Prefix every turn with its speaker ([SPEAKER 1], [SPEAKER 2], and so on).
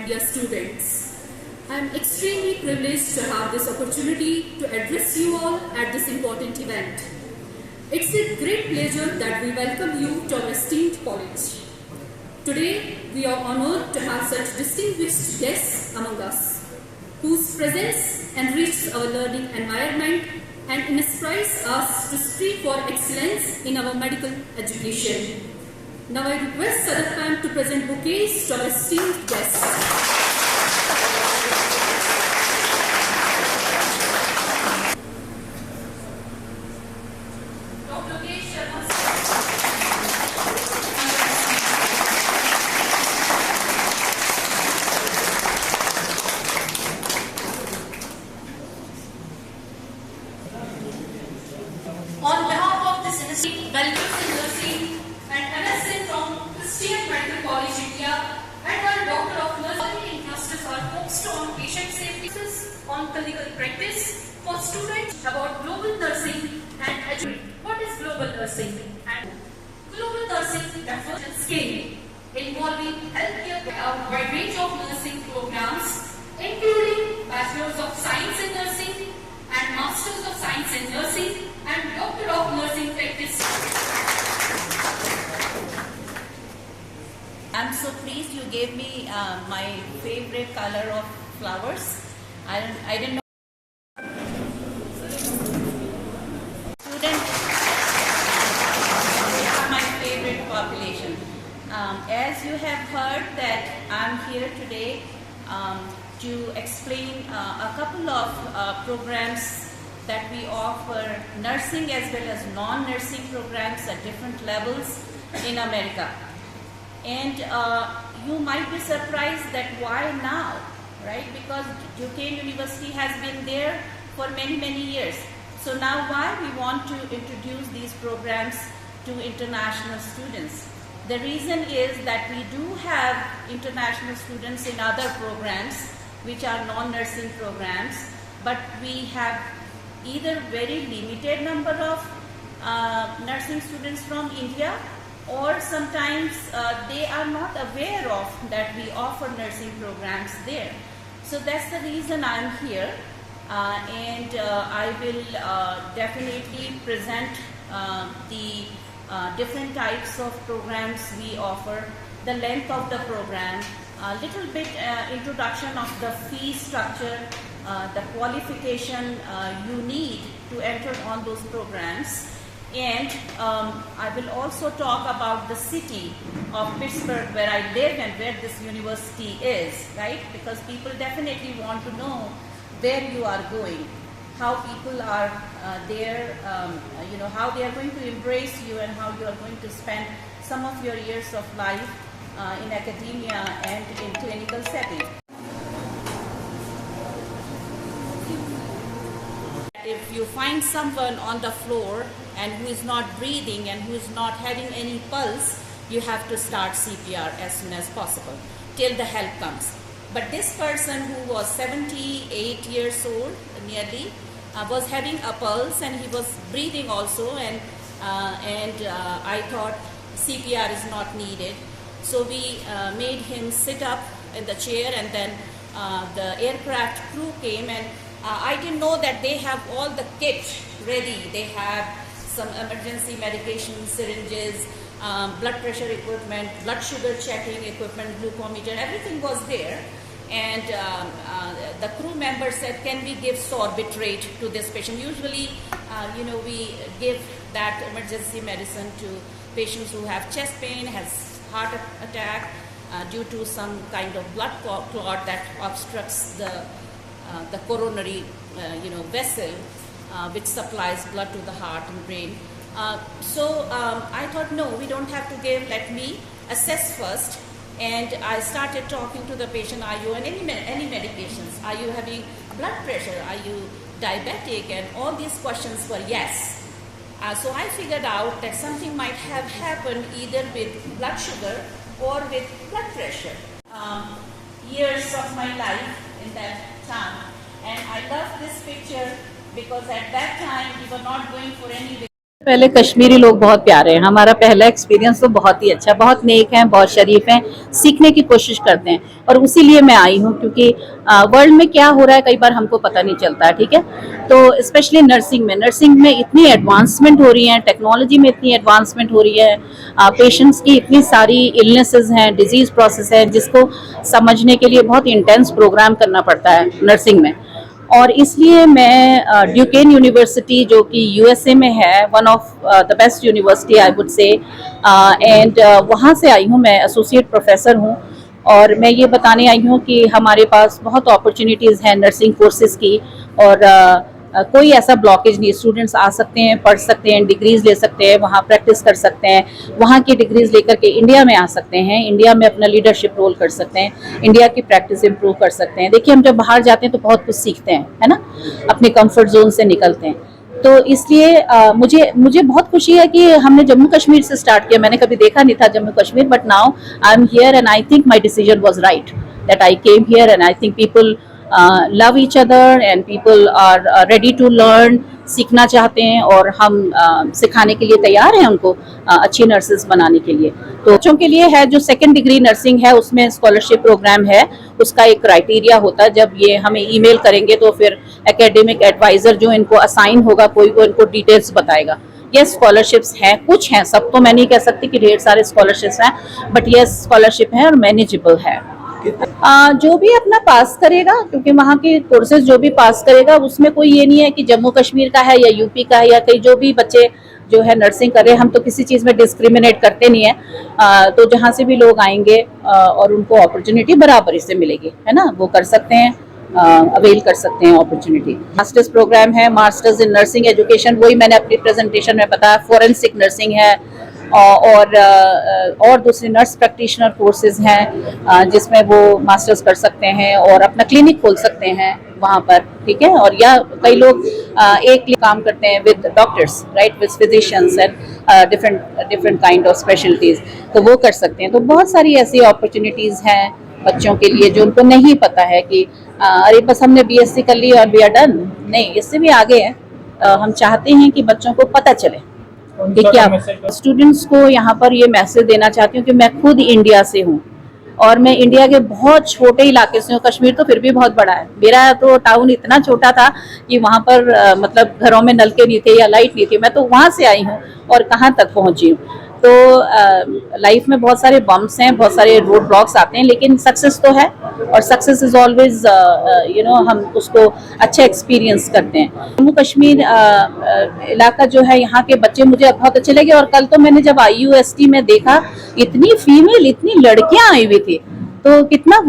[SPEAKER 1] dear students. I am extremely privileged to have this opportunity to address you all at this important event. It's a great pleasure that we welcome you to our esteemed college. Today, we are honored to have such distinguished guests among us, whose presence enriches our learning environment and inspires us to strive for excellence in our medical education. Now I request Sadat Ma'am to present bouquets to our esteemed guests.
[SPEAKER 2] On behalf of this industry, welcome to nursing and MSc from Christian Medical College, India, and our Doctor of Nursing interests are focused on patient safety, on clinical practice for students about global nursing and education. What is global nursing? And global nursing refers to scale involving healthcare, a wide range of nursing programs, including Bachelors of Science in Nursing and Masters of Science in Nursing and Doctor of Nursing Practice.
[SPEAKER 3] I'm so pleased you gave me my favorite color of flowers. I didn't know. Students are my favorite population. As you have heard that I'm here today to explain a couple of programs that we offer, nursing as well as non-nursing programs at different levels in America. And you might be surprised that why now, right? Because Duquesne University has been there for many, many years. So now why we want to introduce these programs to international students? The reason is that we do have international students in other programs which are non-nursing programs, but we have either very limited number of nursing students from India, or sometimes they are not aware of that we offer nursing programs there. So that's the reason I'm here, and I will definitely present the different types of programs we offer, the length of the program, a little bit introduction of the fee structure, the qualification you need to enter on those programs, and I will also talk about the city of Pittsburgh where I live and where this university is, right? Because people definitely want to know where you are going, how people are there, how they are going to embrace you and how you are going to spend some of your years of life in academia and in clinical setting. If you find someone on the floor and who is not breathing and who is not having any pulse, you have to start CPR as soon as possible till the help comes. But this person who was 78 years old nearly was having a pulse and he was breathing also, and I thought CPR is not needed. So we made him sit up in the chair, and then the aircraft crew came, and I didn't know that they have all the kit ready. They have some emergency medication, syringes, blood pressure equipment, blood sugar checking equipment, glucometer, everything was there. And the crew member said, can we give sorbitrate to this patient? Usually, we give that emergency medicine to patients who have chest pain, has heart attack, due to some kind of blood clot that obstructs the coronary vessel, which supplies blood to the heart and brain. So I thought, no, we don't have to give, let me assess first. And I started talking to the patient, are you on any medications? Are you having blood pressure? Are you diabetic? And all these questions were yes. So I figured out that something might have happened either with blood sugar or with blood pressure. Years of my life in that time. And I love this picture because at that time we were not going for any
[SPEAKER 4] पहले कश्मीरी लोग बहुत प्यारे हैं। हमारा पहला experience तो बहुत ही अच्छा, बहुत नेक हैं, बहुत शरीफ हैं, सीखने की कोशिश करते हैं और उसी लिए मैं आई हूँ क्योंकि वर्ल्ड में क्या हो रहा है कई बार हमको पता नहीं चलता है। ठीक है, तो स्पेशली नर्सिंग में इतनी एडवांसमेंट हो रही है, टेक्नोलॉजी में इतनी एडवांसमेंट हो रही है, पेशेंट्स की इतनी सारी इलनेसेस हैं, डिजीज प्रोसेस है, जिसको समझने के लिए बहुत इंटेंस प्रोग्राम करना पड़ता है नर्सिंग में। और इसलिए मैं ड्यूकेन यूनिवर्सिटी जो कि यूएसए में है, one of the best university I would say, and वहाँ से आई हूँ। मैं एसोसिएट प्रोफेसर हूँ और मैं ये बताने आई हूँ कि हमारे पास बहुत अपॉर्चुनिटीज़ हैं नर्सिंग कोर्सेज़ की और कोई ऐसा ब्लॉकेज नहीं। स्टूडेंट्स आ सकते हैं, पढ़ सकते हैं, डिग्रीज ले सकते हैं, वहाँ प्रैक्टिस कर सकते हैं, वहाँ की डिग्रीज लेकर के इंडिया में आ सकते हैं, इंडिया में अपना लीडरशिप रोल कर सकते हैं, इंडिया की प्रैक्टिस इंप्रूव कर सकते हैं। देखिए, हम जब बाहर जाते हैं तो बहुत कुछ सीखते हैं, है ना, अपने कंफर्ट जोन से निकलते हैं। तो इसलिए मुझे बहुत खुशी है कि हमने जम्मू कश्मीर से स्टार्ट किया। मैंने कभी देखा नहीं था Jammu Kashmir, but now I am here and I think my decision was right that I came here and I think people love each other and people are ready to learn, सीखना चाहते हैं और हम सिखाने के लिए तैयार हैं उनको अच्छी नर्सेज बनाने के लिए। तो बच्चों के लिए है जो सेकंड डिग्री नर्सिंग है, उसमें स्कॉलरशिप प्रोग्राम है, उसका एक क्राइटेरिया होता है। जब ये हमें ईमेल करेंगे तो फिर एकेडमिक एडवाइजर जो इनको असाइन होगा कोई, वो इनको डिटेल्स बताएगा। यस, स्कॉलरशिप्स हैं, कुछ हैं, सब तो मैं नहीं कह सकती कि ढेर सारे स्कॉलरशिप्स हैं, बट यस, स्कॉलरशिप है और मैनेजेबल है। जो भी अपना पास करेगा, क्योंकि वहाँ के कोर्सेज जो भी पास करेगा उसमें कोई ये नहीं है कि जम्मू कश्मीर का है या यूपी का है या कहीं, जो भी बच्चे जो है नर्सिंग कर रहे हैं, हम तो किसी चीज़ में डिस्क्रिमिनेट करते नहीं है। तो जहाँ से भी लोग आएंगे और उनको अपॉर्चुनिटी बराबरी से मिलेगी, है ना, वो कर सकते हैं, अवेल कर सकते हैं अपॉर्चुनिटी। मास्टर्स प्रोग्राम है, मास्टर्स इन नर्सिंग एजुकेशन, वही मैंने अपनी प्रेजेंटेशन में बताया। फॉरेंसिक नर्सिंग है और दूसरे नर्स प्रैक्टिशनर कोर्सेज हैं जिसमें वो मास्टर्स कर सकते हैं और अपना क्लिनिक खोल सकते हैं वहाँ पर। ठीक है, और या कई लोग एक काम करते हैं with doctors, right, with physicians and different kind of specialities, तो वो कर सकते हैं। तो बहुत सारी ऐसी अपॉर्चुनिटीज़ हैं बच्चों के लिए जो उनको नहीं पता है कि अरे बस हमने बीएससी कर ली और वी आर डन। नहीं, इससे भी आगे है। हम चाहते हैं कि बच्चों को पता चले कि क्या। स्टूडेंट्स को यहाँ पर ये मैसेज देना चाहती हूँ कि मैं खुद इंडिया से हूँ और मैं इंडिया के बहुत छोटे इलाके से हूँ। कश्मीर तो फिर भी बहुत बड़ा है, मेरा तो टाउन इतना छोटा था कि वहाँ पर मतलब घरों में नलके नहीं थे या लाइट नहीं थी। मैं तो वहाँ से आई हूँ और कहाँ तक पहुँची हूँ। तो लाइफ में बहुत सारे बम्प्स हैं, बहुत सारे रोड ब्लॉक्स आते हैं, लेकिन सक्सेस तो है और सक्सेस इज ऑलवेज हम उसको अच्छा एक्सपीरियंस करते हैं। जम्मू कश्मीर इलाका जो है, यहाँ के बच्चे मुझे बहुत अच्छे लगे। और कल तो मैंने जब IUST में देखा, इतनी फीमेल, इतनी लड़कियां आई हुई थी, तो कितना